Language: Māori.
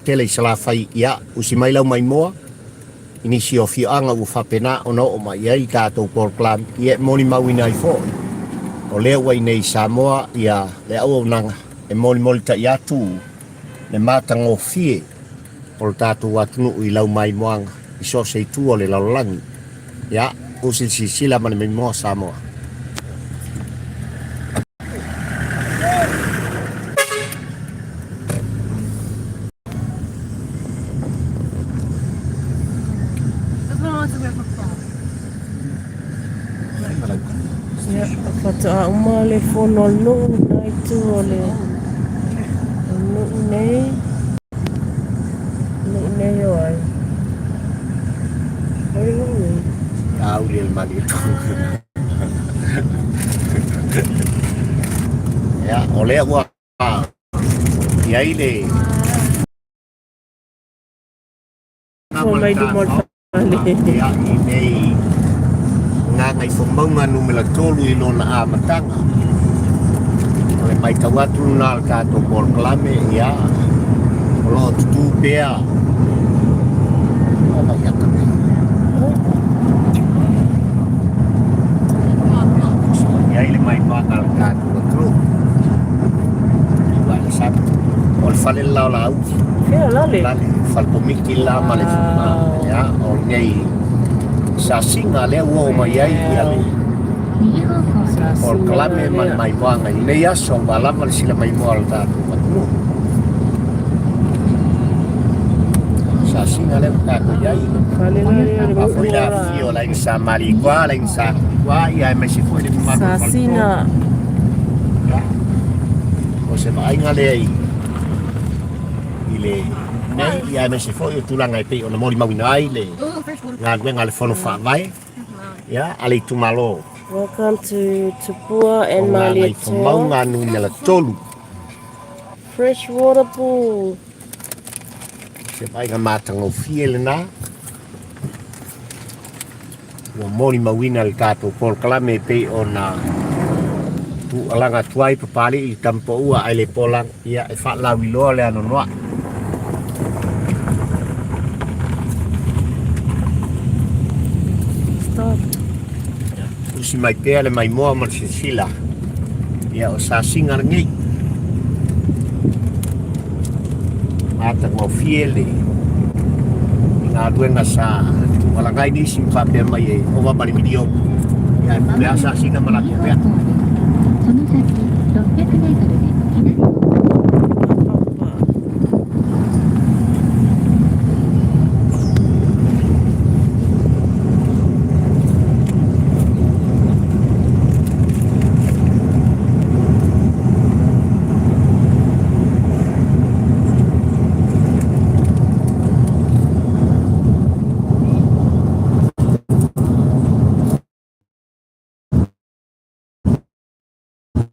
tele sala fai ia usi mai lau mai moa inisi o fianga u fapena ono o mai ai tātou porklam ia moni mawina i fo o lea wai nei Samoa ia le au nanga e moni ta ia tu le matanga o fie o tātou atunu i lau mai moanga i so se tu o le laulangi ia usi sila mani mai moa Samoa. Ya, kata uma le fono no na itu ole. No nei yo ai. Ai no nei. Tahu dia mali itu. Ya, oleh gua. Ya ini. Mai di mol pale. Ya ini. Ngai fomonga no mela tolu i lona a matanga. Ole mai tawatu na ka to por klame ya. Lo tu pea. Apa ya kan? Ya ile mai bakal ka to tru. Wala sab. Ol fale la la. Ya lale. Lale fal pomiki la male ya. Ol nei sa singa le wo mai ai ia le or klame man mai wanga le ya so bala mal sila mai mo alta tu sa singa le ka ko yai Kale a foi la fio la in sa mali qua la in sa qua ia me si foi le ma sa sina o se vai ngale ai ile nei ia me si foi tu la ngai pe ona moli mawina ai le ngale fono fa vai ya ali tu malo. Welcome to Tupua and Malietoa. Maunga nu mela tolu. Freshwater pool. Se vai ga matanga o fiele na. Wa moni mawina le tato por klame pe ona tu alanga tuai papali i tampo ua ai le polang ia e fa la wilo le ano noa. Stop. Si mai pea le mai moa mar sila ia o sa singar ngi ata mo fiele nga duenga sa wala ngai ni simpa pe mai o va bali video ia biasa singa mala pea